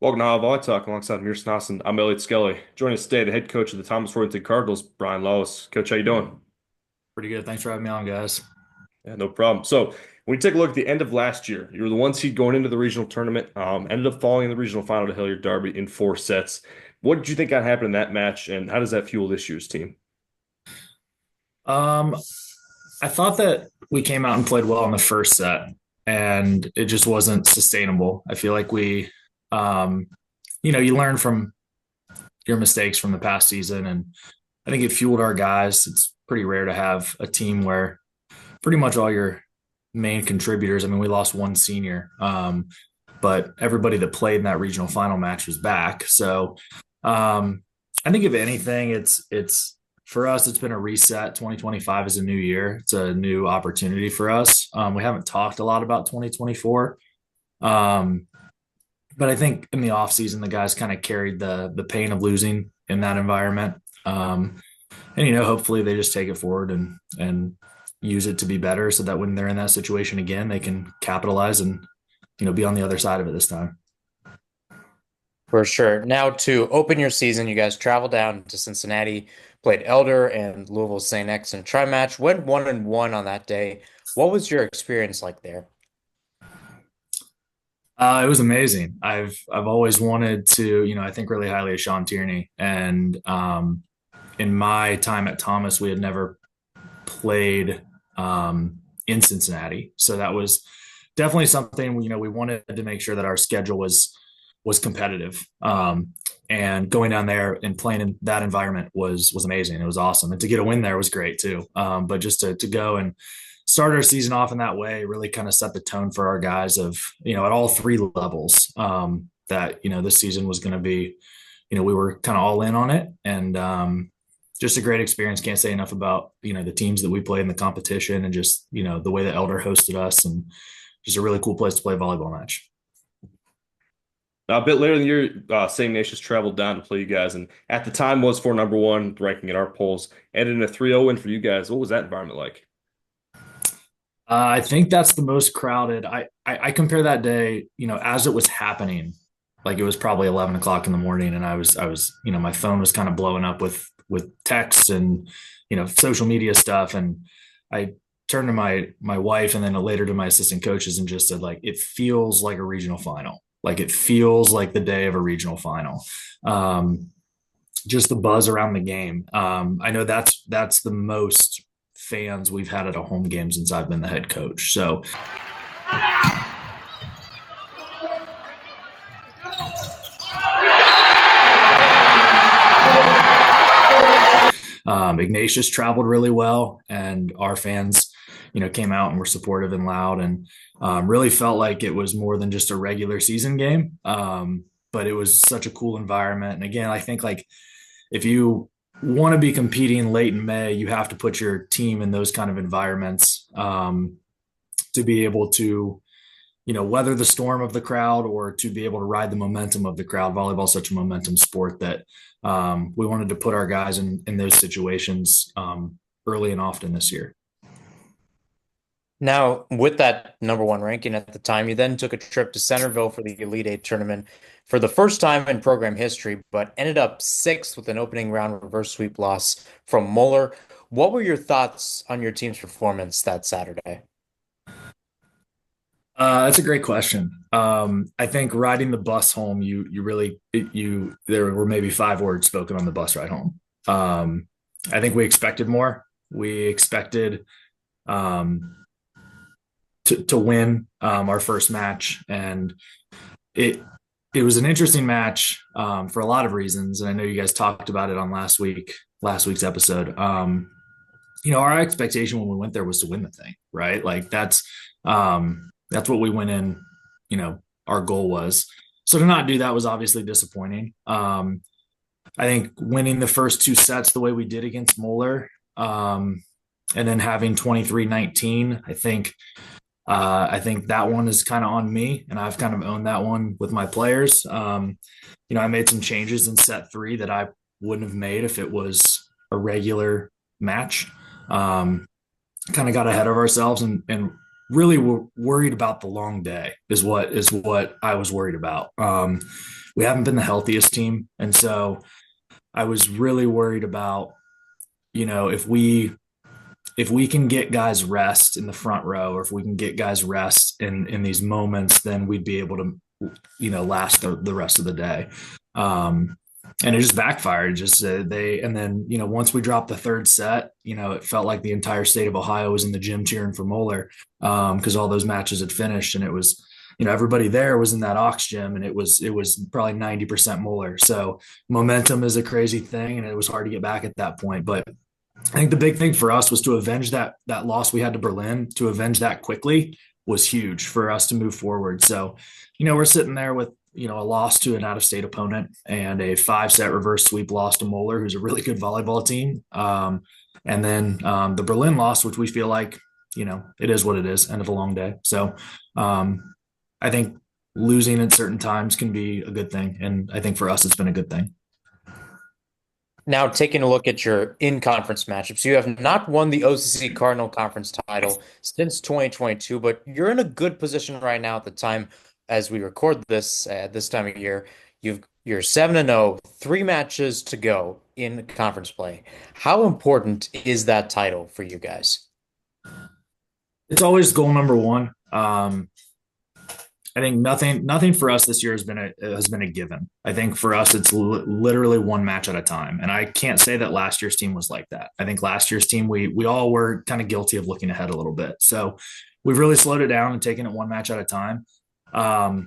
Welcome to VolleyTalk alongside Amir Snossen. I'm Elliot Skelly. Joining us today, the head coach of the Thomas Worthington Cardinals, Brian Lawless. Coach, how you doing? Pretty good. Thanks for having me on, guys. Yeah, no problem. So, when you take a look at the end of last year, you were the one seed going into the regional tournament. Ended up falling in the regional final to Hilliard Derby in 4 sets. What did you think got happened in that match, and how does that fuel this year's team? Um, I thought that we came out and played well in the first set, and it just wasn't sustainable. I feel like um, you learn from your mistakes from the past season, and I think it fueled our guys. It's pretty rare to have a team where pretty much all your main contributors. I mean, we lost one senior, but everybody that played in that regional final match was back. So I think if anything, it's for us, it's been a reset. 2025 is a new year. It's a new opportunity for us. We haven't talked a lot about 2024. Um, but I think in the offseason, the guys kind of carried the pain of losing in that environment. And hopefully they just take it forward and use it to be better so that when they're in that situation again, they can capitalize and be on the other side of it this time. For sure. Now, to open your season, you guys traveled down to Cincinnati, played Elder and Louisville St. X in a tri match, went 1-1 on that day. What was your experience like there? It was amazing. I've always wanted to, I think really highly of Sean Tierney, and in my time at Thomas, we had never played in Cincinnati, so that was definitely something. We wanted to make sure that our schedule was competitive, and going down there and playing in that environment was amazing. It was awesome, and to get a win there was great too. But just to go and start our season off in that way really kind of set the tone for our guys of at all three levels, that this season was going to be, we were kind of all in on it, and just a great experience. Can't say enough about the teams that we played in the competition, and just the way that Elder hosted us, and just a really cool place to play a volleyball match. A bit later in the year, St Ignatius traveled down to play you guys, and at the time was for number one ranking in our polls, ended in a 3-0 win for you guys. What was that environment like? I think that's the most crowded. I compare that day, as it was happening, like it was probably 11 o'clock in the morning, and I was my phone was kind of blowing up with texts and social media stuff, and I turned to my wife and then later to my assistant coaches and just said, like, it feels like a regional final, like it feels like the day of a regional final. Um, just the buzz around the game. I know that's the most fans we've had at a home game since I've been the head coach. So Ignatius traveled really well, and our fans, came out and were supportive and loud, and really felt like it was more than just a regular season game. But it was such a cool environment. And again, I think, like, if you want to be competing late in May, you have to put your team in those kind of environments, to be able to, weather the storm of the crowd, or to be able to ride the momentum of the crowd. Volleyball is such a momentum sport that we wanted to put our guys in those situations, early and often this year. Now, with that number one ranking at the time, you then took a trip to Centerville for the Elite Eight tournament for the first time in program history, but ended up sixth with an opening round reverse sweep loss from Moeller. What were your thoughts on your team's performance that Saturday? That's a great question. I think riding the bus home, you really there were maybe 5 words spoken on the bus ride home. I think we expected more. We expected to win our first match, and it it was an interesting match, for a lot of reasons, and I know you guys talked about it on last week's episode. Our expectation when we went there was to win the thing, right? Like that's what we went in. Our goal was. So to not do that was obviously disappointing. I think winning the first 2 sets the way we did against Moeller, and then having 23-19, I think that one is kind of on me, and I've kind of owned that one with my players. I made some changes in set 3 that I wouldn't have made if it was a regular match. Kind of got ahead of ourselves, and really were worried about the long day is what I was worried about. we haven't been the healthiest team. And so I was really worried about, if we can get guys rest in the front row, or if we can get guys rest in these moments, then we'd be able to, last the rest of the day. And it just backfired. And then, once we dropped the third set, it felt like the entire state of Ohio was in the gym cheering for Moeller, because all those matches had finished, and it was, everybody there was in that Ox gym, and it was probably 90% Moeller. So momentum is a crazy thing, and it was hard to get back at that point. But I think the big thing for us was to avenge that loss we had to Berlin. To avenge that quickly was huge for us to move forward. So, we're sitting there with, a loss to an out-of-state opponent and a 5-set reverse sweep loss to Moeller, who's a really good volleyball team. And then the Berlin loss, which we feel like, it is what it is, end of a long day. So I think losing at certain times can be a good thing. And I think for us, it's been a good thing. Now, taking a look at your in-conference matchups, you have not won the OCC Cardinal Conference title since 2022, but you're in a good position right now at the time as we record this this time of year. You're 7-0, 3 matches to go in conference play. How important is that title for you guys? It's always goal number one. I think nothing for us this year has been a given. I think for us, it's literally one match at a time. And I can't say that last year's team was like that. I think last year's team, we all were kind of guilty of looking ahead a little bit. So we've really slowed it down and taken it one match at a time. And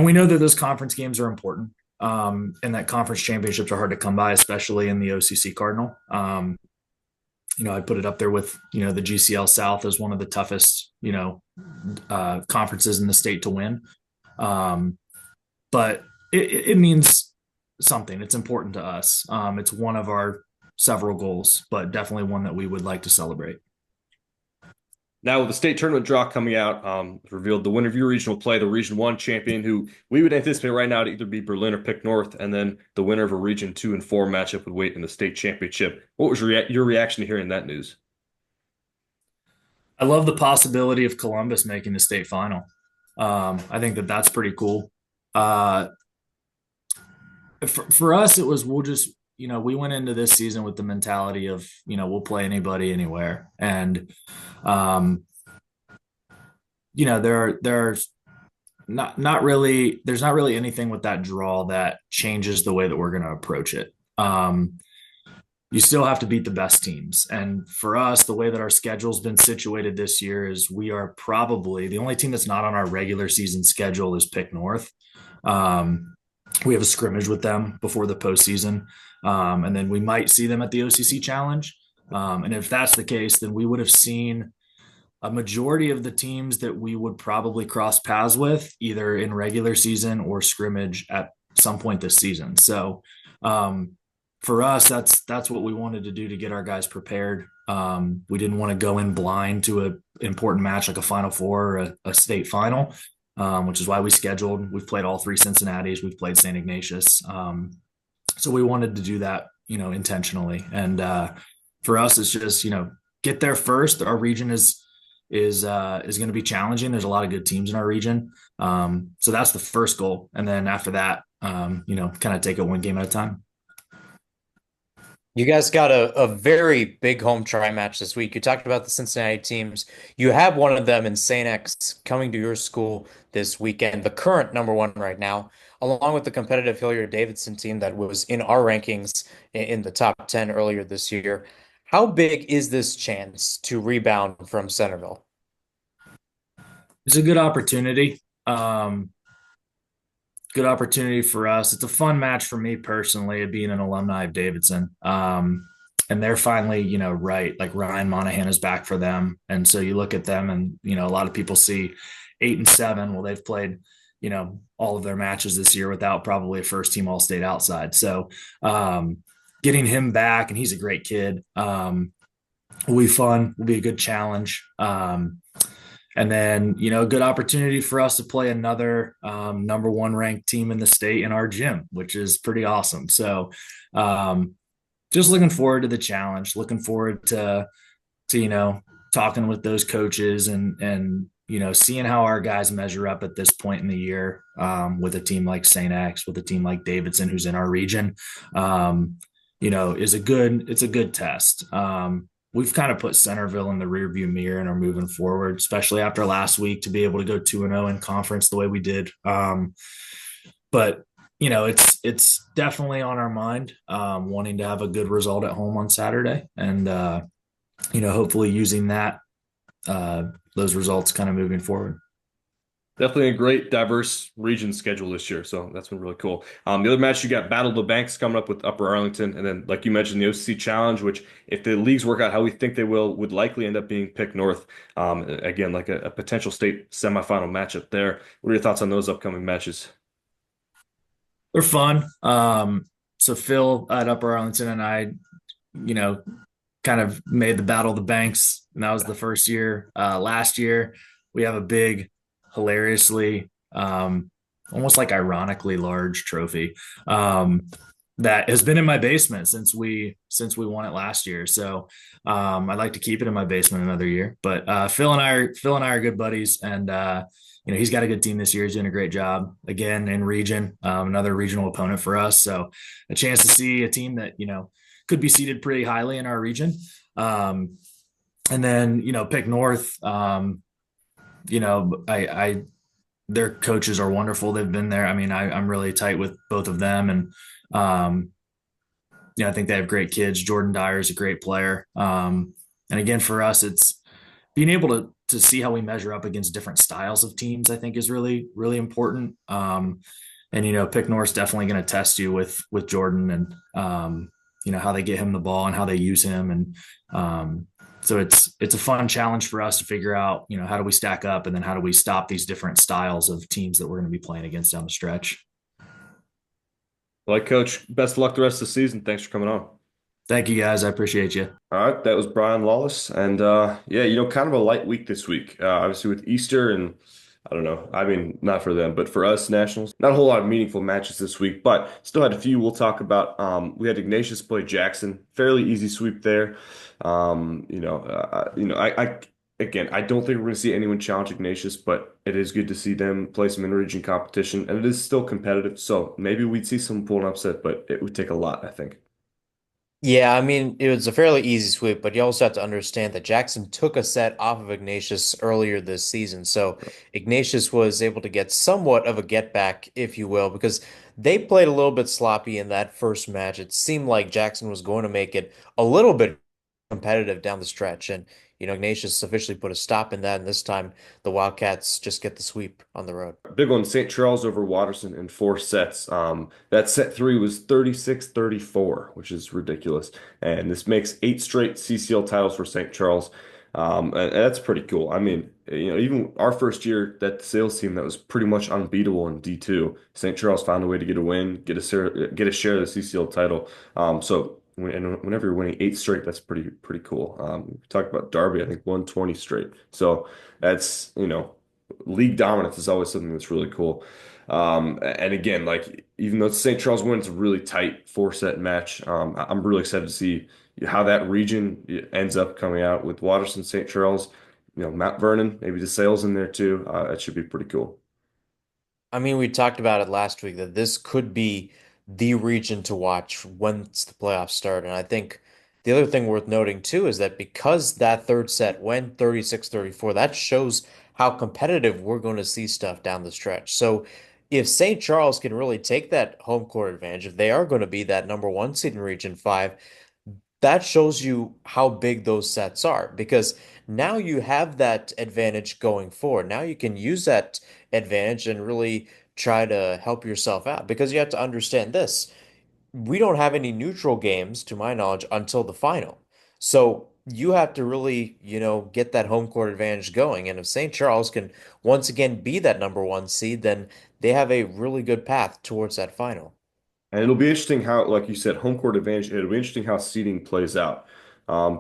we know that those conference games are important, and that conference championships are hard to come by, especially in the OCC Cardinal. I put it up there with, the GCL South as one of the toughest, conferences in the state to win. But it means something. It's important to us. It's one of our several goals, but definitely one that we would like to celebrate. Now, with the state tournament draw coming out, revealed the winner of your regional play, the Region 1 champion, who we would anticipate right now to either be Berlin or Pick North, and then the winner of a Region 2 and 4 matchup would wait in the state championship. What was your reaction to hearing that news? I love the possibility of Columbus making the state final. I think that that's pretty cool. For us, it was, we went into this season with the mentality of, we'll play anybody anywhere. And, there's not really anything with that draw that changes the way that we're going to approach it. You still have to beat the best teams. And for us, the way that our schedule's been situated this year is we are probably the only team that's not on our regular season schedule is Pick North. We have a scrimmage with them before the postseason. And then we might see them at the OCC Challenge. And if that's the case, then we would have seen a majority of the teams that we would probably cross paths with either in regular season or scrimmage at some point this season. So for us, that's what we wanted to do to get our guys prepared. We didn't want to go in blind to an important match like a Final Four or a state final, which is why we've played all 3 Cincinnatis. We've played St Ignatius. So we wanted to do that, intentionally. And for us, it's just, get there first. Our region is going to be challenging. There's a lot of good teams in our region. So that's the first goal. And then after that, kind of take it one game at a time. You guys got a very big home try match this week. You talked about the Cincinnati teams. You have one of them in St. X coming to your school this weekend, the current number 1 right now, along with the competitive Hilliard Davidson team that was in our rankings in the top 10 earlier this year. How big is this chance to rebound from Centerville? It's a good opportunity. Good opportunity for us. It's a fun match for me personally, being an alumni of Davidson. And they're finally, right, like Ryan Monahan is back for them. And so you look at them and, a lot of people see 8 and 7. Well, they've played, all of their matches this year without probably a first team all-state outside. So getting him back, and he's a great kid, will be fun, will be a good challenge. And then, a good opportunity for us to play another number 1 ranked team in the state in our gym, which is pretty awesome. So just looking forward to the challenge, looking forward to talking with those coaches and seeing how our guys measure up at this point in the year with a team like St. X, with a team like Davidson, who's in our region, it's a good test. We've kind of put Centerville in the rearview mirror and are moving forward, especially after last week to be able to go 2-0 in conference the way we did. But it's definitely on our mind, wanting to have a good result at home on Saturday, and hopefully using those results kind of moving forward. Definitely a great diverse region schedule this year, so that's been really cool. The other match you got Battle of the Banks coming up with Upper Arlington, and then like you mentioned, the OCC Challenge, which if the leagues work out how we think they will, would likely end up being Pick North. Again, like a potential state semifinal matchup there. What are your thoughts on those upcoming matches? They're fun. So Phil at Upper Arlington and I, you know, kind of made the Battle of the Banks, and that was the first year. Last year, we have a big, hilariously, almost like ironically large trophy that has been in my basement since we won it last year. So I'd like to keep it in my basement another year. But Phil and I are good buddies, and he's got a good team this year. He's doing a great job again in region, another regional opponent for us. So a chance to see a team that could be seated pretty highly in our region. And then Pick North. I their coaches are wonderful. They've been there. I mean, I'm really tight with both of them, and I think they have great kids. Jordan Dyer is a great player. And again, for us, it's being able to see how we measure up against different styles of teams. I think is really really important. And Pick North's definitely going to test you with Jordan and how they get him the ball and how they use him, and so it's a fun challenge for us to figure out, how do we stack up, and then how do we stop these different styles of teams that we're going to be playing against down the stretch. Well, Coach, best of luck the rest of the season. Thanks for coming on. Thank you guys. I appreciate you. All right, that was Brian Lawless, and yeah, kind of a light week this week. Obviously with Easter, and I don't know. I mean, not for them, but for us Nationals, not a whole lot of meaningful matches this week, but still had a few we'll talk about. We had Ignatius play Jackson, fairly easy sweep there. I again, I don't think we're going to see anyone challenge Ignatius, but it is good to see them play some in-region competition, and it is still competitive. So maybe we'd see someone pull an upset, but it would take a lot, I think. Yeah, I mean, it was a fairly easy sweep, but you also have to understand that Jackson took a set off of Ignatius earlier this season. So Ignatius was able to get somewhat of a get back, if you will, because they played a little bit sloppy in that first match. It seemed like Jackson was going to make it a little bit competitive down the stretch. And, Ignatius officially put a stop in that. And this time the Wildcats just get the sweep on the road. Big one, St. Charles over Watterson in 4 sets. That set three was 36-34, which is ridiculous. And this makes 8 straight CCL titles for St. Charles. And that's pretty cool. I mean, even our first year, that sales team that was pretty much unbeatable in D2, St. Charles found a way to get a win, get a share of the CCL title. Whenever you're winning 8 straight, that's pretty cool. We talked about Darby, I think 120 straight. So that's, league dominance is always something that's really cool. And again, like even though St. Charles wins a really tight 4 set match, I'm really excited to see how that region ends up coming out with Watterson, St. Charles, Mount Vernon, maybe DeSales in there too. That should be pretty cool. I mean, we talked about it last week that this could be the region to watch once the playoffs start. And I think the other thing worth noting too is that because that third set went 36-34, that shows how competitive we're going to see stuff down the stretch. So if St. Charles can really take that home court advantage, if they are going to be that number one seed in Region 5, that shows you how big those sets are because now you have that advantage going forward. Now you can use that advantage and really try to help yourself out because you have to understand this. We don't have any neutral games, to my knowledge, until the final. So you have to really, get that home court advantage going. And if St. Charles can once again be that number one seed, then they have a really good path towards that final. And it'll be interesting how, like you said, home court advantage. It'll be interesting how seeding plays out,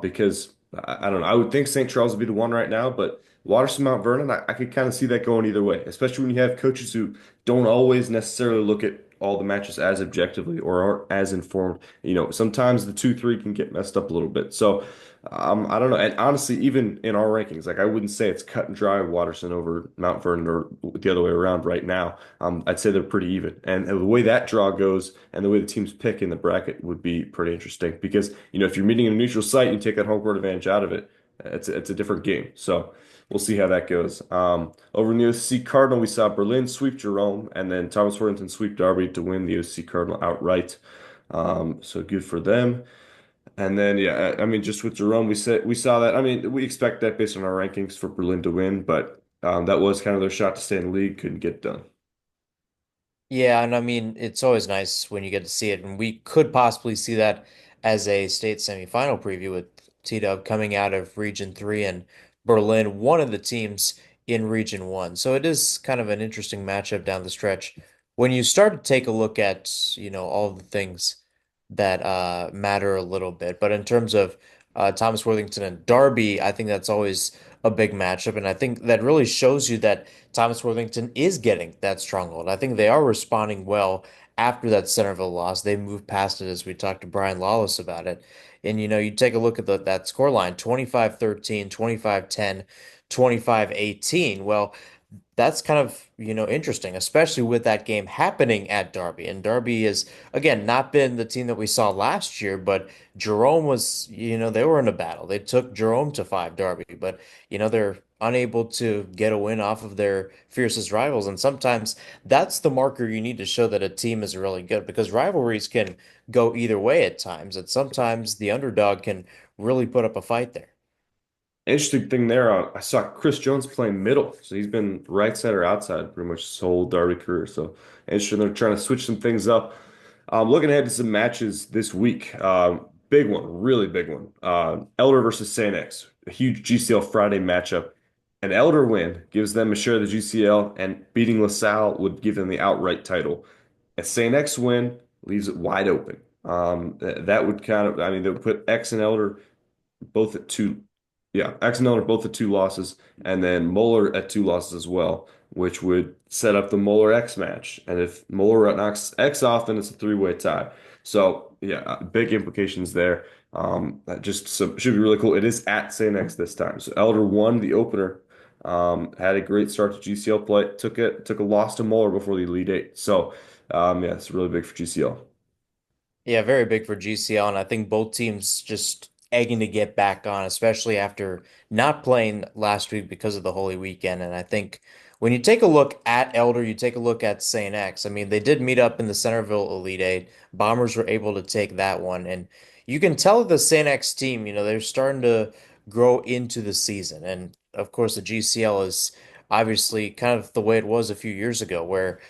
because I don't know. I would think St. Charles would be the one right now, but Watterson, Mount Vernon, I could kind of see that going either way, especially when you have coaches who don't always necessarily look at all the matches as objectively or aren't as informed. Sometimes the 2-3 can get messed up a little bit. So I don't know. And honestly, even in our rankings, like I wouldn't say it's cut and dry Waterson over Mount Vernon or the other way around right now. I'd say they're pretty even. And the way that draw goes and the way the teams pick in the bracket would be pretty interesting because, if you're meeting in a neutral site and you take that home court advantage out of it, it's a different game. So we'll see how that goes. Over in the OC Cardinal, we saw Berlin sweep Jerome and then Thomas Worthington sweep Derby to win the OC Cardinal outright. So good for them. And then yeah, I mean just with Jerome, we saw that. I mean, we expect that based on our rankings for Berlin to win, but that was kind of their shot to stay in the league. Couldn't get done. Yeah, and I mean, it's always nice when you get to see it, and we could possibly see that as a state semifinal preview with T-Dub coming out of Region 3 and Berlin, one of the teams in Region 1. So it is kind of an interesting matchup down the stretch. When you start to take a look at, all the things that matter a little bit, but in terms of Thomas Worthington and Derby, I think that's always a big matchup, and I think that really shows you that Thomas Worthington is getting that stronghold. I think they are responding well after that Centerville loss. They moved past it as we talked to Brian Lawless about it. And you take a look at that score line, 25-13, 25-10, 25-18. Well, that's kind of, interesting, especially with that game happening at Derby. And Derby has, again, not been the team that we saw last year, but Jerome was, they were in a battle. They took Jerome to 5 Derby, but, they're unable to get a win off of their fiercest rivals. And sometimes that's the marker you need to show that a team is really good because rivalries can go either way at times. And sometimes the underdog can really put up a fight there. Interesting thing there, I saw Chris Jones playing middle, so he's been right side or outside pretty much his whole Derby career. So interesting, they're trying to switch some things up. Looking ahead to some matches this week. Big one, really big one. Elder versus St. X, a huge GCL Friday matchup. An Elder win gives them a share of the GCL, and beating LaSalle would give them the outright title. A St. X win leaves it wide open. That would kind of, I mean, they would put X and Elder both at two. Yeah, X and L are both at two losses, and then Moeller at two losses as well, which would set up the Moeller X match. And if Moeller knocks X off, then it's a three-way tie. So yeah, big implications there. That just should be really cool. It is at St. X this time. So Elder won the opener. Had a great start to GCL play. Took a loss to Moeller before the Elite Eight. So yeah, it's really big for GCL. Yeah, very big for GCL, and I think both teams just egging to get back on, especially after not playing last week because of the Holy Weekend. And I think when you take a look at Elder, you take a look at St. X. I mean, they did meet up in the Centerville Elite Eight. Bombers were able to take that one, and you can tell the St. X team, they're starting to grow into the season. And of course, the GCL is obviously kind of the way it was a few years ago, where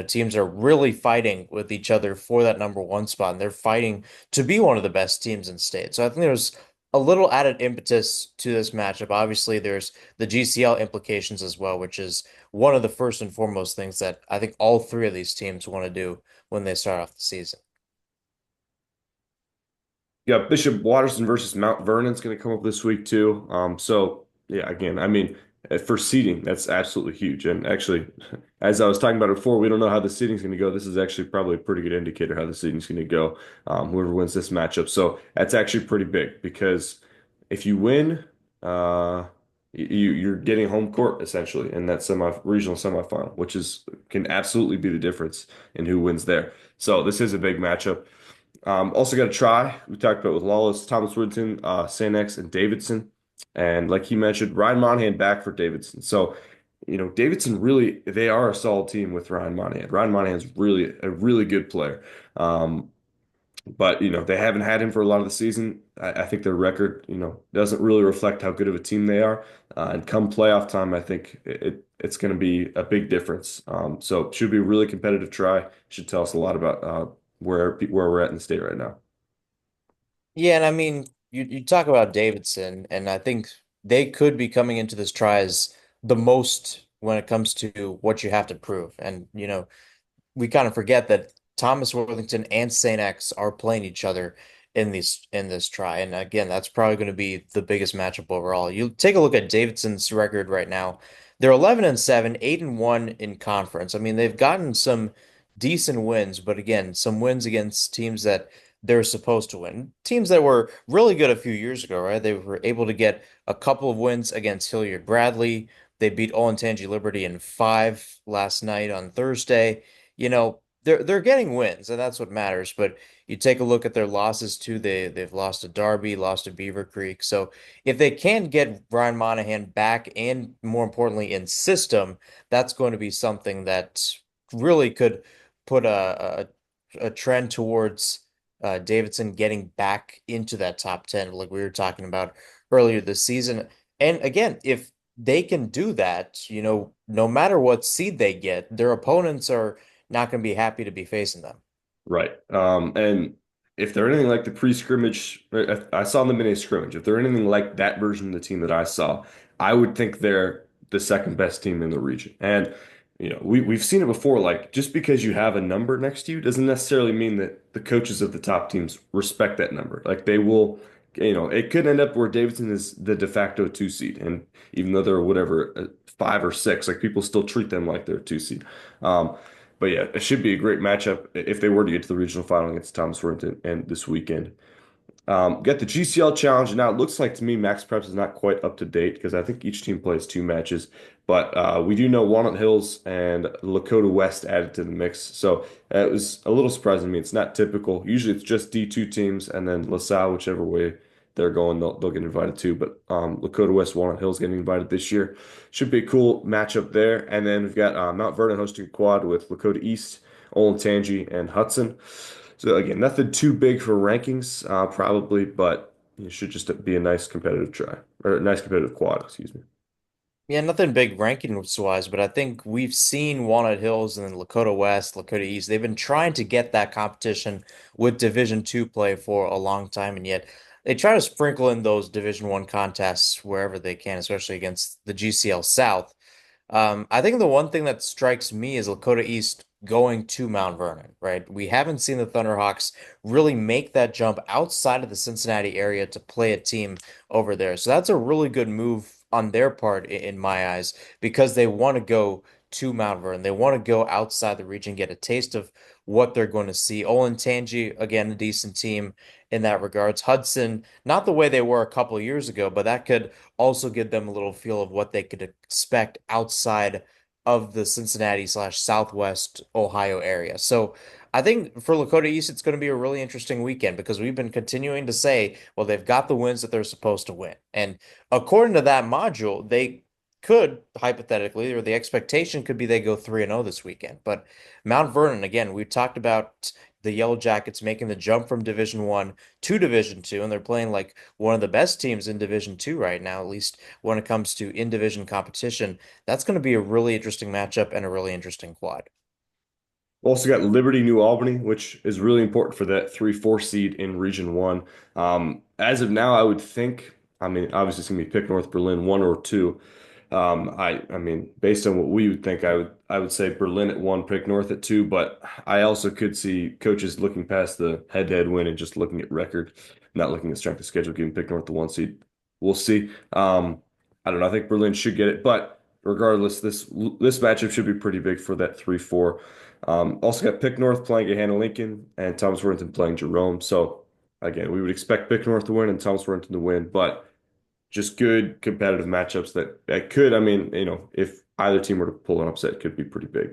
teams are really fighting with each other for that number one spot, and they're fighting to be one of the best teams in state. So I think there's a little added impetus to this matchup. Obviously, there's the GCL implications as well, which is one of the first and foremost things that I think all three of these teams want to do when they start off the season. Yeah, Bishop Watterson versus Mount Vernon's going to come up this week too. So yeah, again, I mean, for seeding, that's absolutely huge. And actually, as I was talking about it before, we don't know how the seeding's going to go. This is actually probably a pretty good indicator how the seeding's going to go. Whoever wins this matchup, so that's actually pretty big because if you win, you're getting home court essentially in that regional semifinal, which is can absolutely be the difference in who wins there. So this is a big matchup. Also got to try. We talked about with Lawless, Thomas Woodson, St. X, and Davidson. And like he mentioned, Ryan Monahan back for Davidson. So, Davidson really, they are a solid team with Ryan Monahan. Ryan Monahan's really a really good player. But, they haven't had him for a lot of the season. I think their record, doesn't really reflect how good of a team they are. And come playoff time, I think it's going to be a big difference. So it should be a really competitive try. Should tell us a lot about where we're at in the state right now. Yeah, and I mean, you talk about Davidson, and I think they could be coming into this try as the most when it comes to what you have to prove. And, we kind of forget that Thomas Worthington and St. X are playing each other in this try. And again, that's probably going to be the biggest matchup overall. You take a look at Davidson's record right now. They're 11-7, 8-1 in conference. I mean, they've gotten some decent wins, but again, some wins against teams that they're supposed to win. Teams that were really good a few years ago, right? They were able to get a couple of wins against Hilliard Bradley. They beat Olentangy Liberty in five last night on Thursday. They're getting wins, and that's what matters. But you take a look at their losses too. They've lost to Darby, lost to Beaver Creek. So if they can get Ryan Monahan back and more importantly in system, that's going to be something that really could put a trend towards Davidson getting back into that top 10, like we were talking about earlier this season. And again, if they can do that, no matter what seed they get, their opponents are not going to be happy to be facing them. Right. And if they're anything like the pre-scrimmage, I saw them in a scrimmage. If they're anything like that version of the team that I saw, I would think they're the second best team in the region. And we've seen it before. Like just because you have a number next to you doesn't necessarily mean that the coaches of the top teams respect that number. Like they will, it could end up where Davidson is the de facto two seed, and even though they're whatever five or six, like people still treat them like they're a two seed. Um, but yeah, it should be a great matchup if they were to get to the regional final against Thomas Worthington and this weekend. Got the GCL challenge. Now it looks like to me Max Preps is not quite up to date because I think each team plays two matches. But we do know Walnut Hills and Lakota West added to the mix. So it was a little surprising to me. It's not typical. Usually it's just D2 teams and then LaSalle, whichever way they're going, they'll get invited too. But Lakota West, Walnut Hills getting invited this year. Should be a cool matchup there. And then we've got Mount Vernon hosting a quad with Lakota East, Olentangy, and Hudson. So again, nothing too big for rankings, probably, but it should just be a nice competitive try or a nice competitive quad, excuse me. Yeah, nothing big ranking wise, but I think we've seen Walnut Hills and then Lakota West, Lakota East. They've been trying to get that competition with Division Two play for a long time, and yet they try to sprinkle in those Division One contests wherever they can, especially against the GCL South. I think the one thing that strikes me is Lakota East going to Mount Vernon, right? We haven't seen the Thunderhawks really make that jump outside of the Cincinnati area to play a team over there. So that's a really good move on their part in my eyes because they want to go to Mount Vernon. They want to go outside the region, get a taste of what they're going to see. Olentangy, again, a decent team in that regards. Hudson, not the way they were a couple of years ago, but that could also give them a little feel of what they could expect outside of the Cincinnati/Southwest Ohio area. So I think for Lakota East, it's going to be a really interesting weekend because we've been continuing to say, well, they've got the wins that they're supposed to win. And according to that module, they could hypothetically, or the expectation could be they go 3-0 this weekend. But Mount Vernon, again, we've talked about the Yellow Jackets making the jump from Division One to Division Two, and they're playing like one of the best teams in Division Two right now, at least when it comes to in-division competition. That's going to be a really interesting matchup and a really interesting quad. We also got Liberty New Albany, which is really important for that 3-4 seed in Region 1. As of now, I would think, I mean, obviously it's going to be pick North Berlin 1 or 2. I mean, based on what we would think, I would say Berlin at 1, pick North at 2, but I also could see coaches looking past the head-to-head win and just looking at record, not looking at strength of schedule, giving pick North the 1 seed. We'll see. I don't know. I think Berlin should get it, but regardless, this matchup should be pretty big for that 3-4. Also got Pick North playing Gahanna Lincoln and Thomas Worthington playing Jerome. So again, we would expect Pick North to win and Thomas Worthington to win, but just good competitive matchups that could, I mean, if either team were to pull an upset, could be pretty big.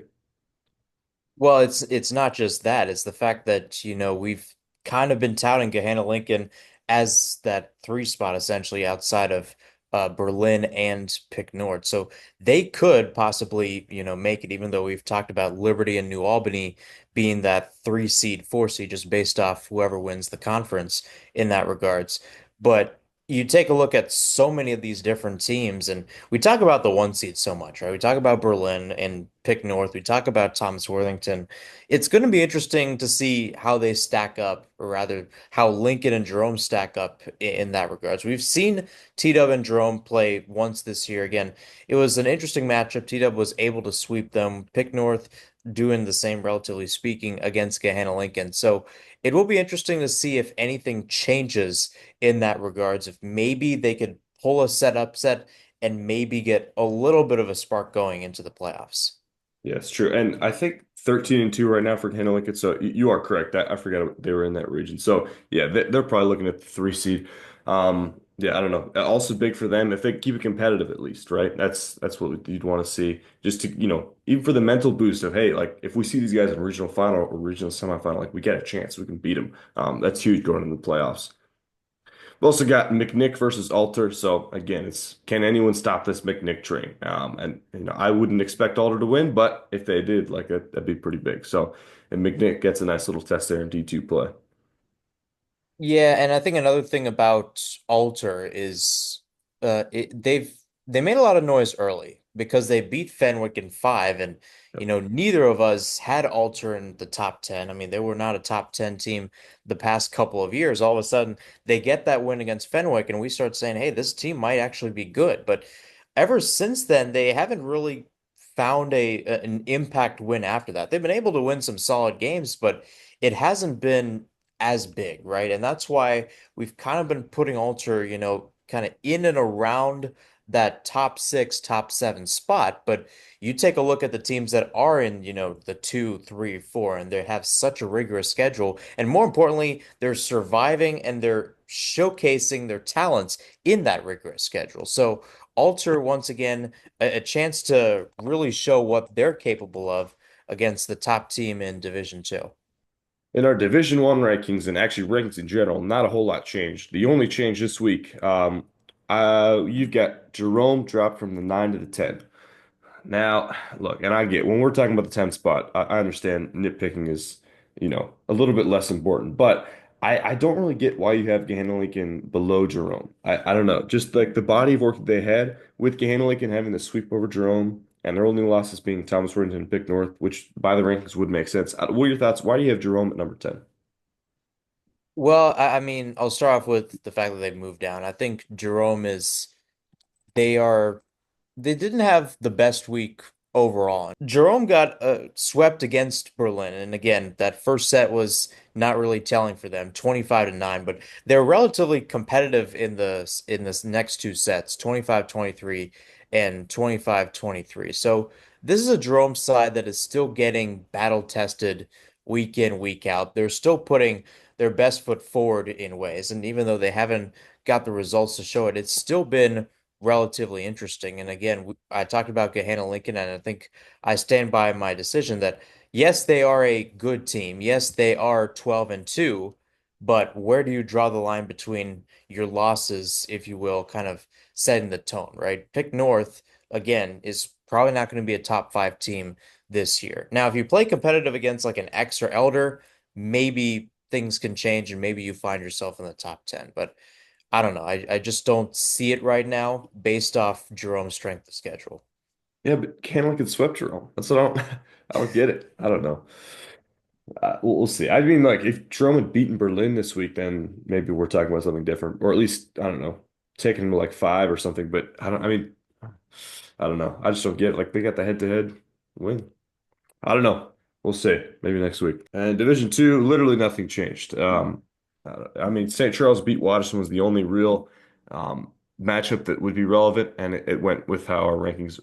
Well, it's not just that. It's the fact that, we've kind of been touting Gahanna Lincoln as that three spot essentially outside of Berlin and Pick North. So they could possibly, make it, even though we've talked about Liberty and New Albany being that three seed, four seed, just based off whoever wins the conference in that regards. But you take a look at so many of these different teams, and we talk about the one seed so much, right? We talk about Berlin and Pick North. We talk about Thomas Worthington. It's going to be interesting to see how they stack up, or rather, how Lincoln and Jerome stack up in that regards. We've seen T-Dub and Jerome play once this year. Again, it was an interesting matchup. T-Dub was able to sweep them. Pick North doing the same, relatively speaking, against Gahanna Lincoln. So it will be interesting to see if anything changes in that regards, if maybe they could pull a set upset and maybe get a little bit of a spark going into the playoffs. Yeah, it's true. And I think 13-2 right now for Lincoln. So you are correct. I forgot they were in that region. So yeah, they're probably looking at the 3 seed. Yeah, I don't know. Also big for them if they keep it competitive at least, right? That's what you'd want to see. Just to, even for the mental boost of, hey, like if we see these guys in regional final or regional semifinal, like we get a chance, we can beat them. That's huge going into the playoffs. We've also got McNick versus Alter. So again, it's can anyone stop this McNick train? And I wouldn't expect Alter to win, but if they did, like that'd be pretty big. So and McNick gets a nice little test there in D2 play. Yeah, and I think another thing about Alter is they made a lot of noise early because they beat Fenwick in five, and Yep. neither of us had Alter in the top 10. I mean, they were not a top 10 team the past couple of years. All of a sudden, they get that win against Fenwick, and we start saying, hey, this team might actually be good. But ever since then, they haven't really found an impact win after that. They've been able to win some solid games, but it hasn't been as big, right? And that's why we've kind of been putting Alter, kind of in and around that top six, top seven spot. But you take a look at the teams that are in, the two, three, four, and they have such a rigorous schedule. And more importantly, they're surviving and they're showcasing their talents in that rigorous schedule. So Alter, once again, a chance to really show what they're capable of against the top team in Division Two. In our Division One rankings and actually rankings in general, not a whole lot changed. The only change this week, you've got Jerome dropped from the 9 to the 10. Now, look, and I get when we're talking about the 10th spot, I understand nitpicking is, a little bit less important, but I don't really get why you have Gahanna Lincoln below Jerome. I don't know. Just like the body of work that they had with Gahanna Lincoln having the sweep over Jerome and their only losses being Thomas Worthington and Pick North, which by the rankings would make sense. What are your thoughts? Why do you have Jerome at number 10? Well, I mean, I'll start off with the fact that they've moved down. I think Jerome is they are they didn't have the best week overall. Jerome got swept against Berlin, and again, that first set was not really telling for them, 25-9, but they're relatively competitive in this next two sets, 25-23 and 25-23. So this is a Jerome side that is still getting battle tested week in, week out. They're still putting their best foot forward in ways, and even though they haven't got the results to show it, it's still been relatively interesting. And again, I talked about Gahanna Lincoln, and I think I stand by my decision that yes, they are a good team. Yes, they are 12-2, but where do you draw the line between your losses, if you will, kind of setting the tone, right? Pick North, again, is probably not going to be a top five team this year. Now, if you play competitive against like an X or Elder, maybe things can change and maybe you find yourself in the top 10. But I don't know. I just don't see it right now based off Jerome's strength of schedule. Yeah, but Gahanna Lincoln swept Jerome. That's what I don't, I don't get it. I don't know. We'll see. I mean, like if Jerome had beaten Berlin this week, then maybe we're talking about something different, or at least I don't know, taking him to like 5 or something. But I don't. I mean, I don't know. I just don't get it. Like they got the head-to-head win. I don't know. We'll see. Maybe next week. And Division Two, literally nothing changed. I mean, St. Charles beat Waterson was the only real matchup that would be relevant, and it went with how our rankings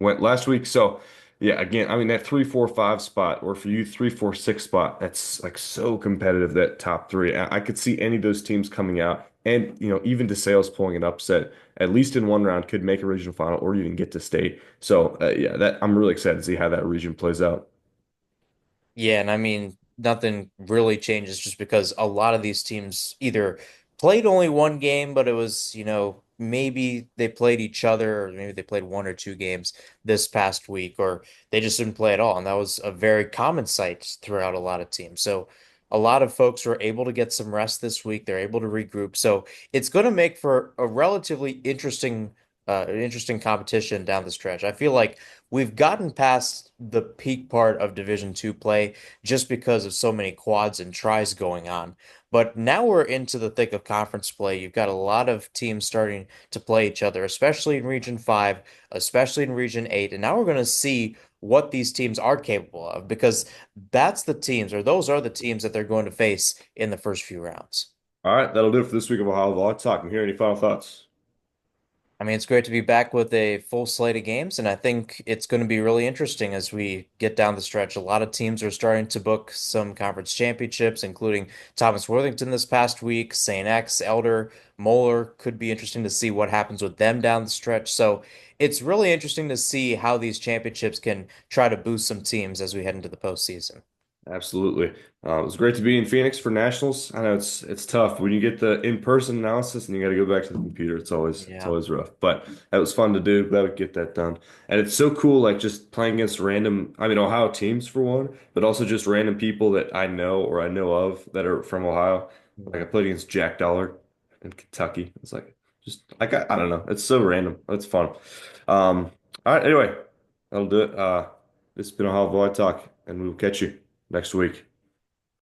went last week. So, yeah, again, I mean that 3-4-5 spot, or for you 3-4-6 spot, that's like so competitive that top three. I could see any of those teams coming out, and even DeSales pulling an upset at least in one round, could make a regional final or even get to state. So yeah, that I'm really excited to see how that region plays out. Yeah, and I mean, nothing really changes just because a lot of these teams either played only one game, but it was, maybe they played each other, or maybe they played one or two games this past week, or they just didn't play at all. And that was a very common sight throughout a lot of teams. So a lot of folks were able to get some rest this week. They're able to regroup. So it's going to make for a relatively interesting competition down the stretch. I feel like we've gotten past the peak part of Division Two play just because of so many quads and tries going on. But now we're into the thick of conference play. You've got a lot of teams starting to play each other, especially in Region 5, especially in Region 8. And now we're going to see what these teams are capable of because those are the teams that they're going to face in the first few rounds. All right, that'll do it for this week of Ohio VolleyTalk. Talk. And here, any final thoughts? I mean, it's great to be back with a full slate of games, and I think it's going to be really interesting as we get down the stretch. A lot of teams are starting to book some conference championships, including Thomas Worthington this past week, St. X, Elder, Moeller. Could be interesting to see what happens with them down the stretch. So it's really interesting to see how these championships can try to boost some teams as we head into the postseason. Absolutely. It was great to be in Phoenix for nationals. I know it's tough when you get the in-person analysis and you got to go back to the computer. It's Yeah. always rough, but that was fun to do. Glad we could get that done. And it's so cool, like just playing against random, I mean, Ohio teams for one, but also just random people that I know or I know of that are from Ohio. Like I played against Jack Dollar in Kentucky. It's like just like I don't know. It's so random. It's fun. All right. Anyway, that'll do it. This has been Ohio Volley Talk, and we will catch you next week.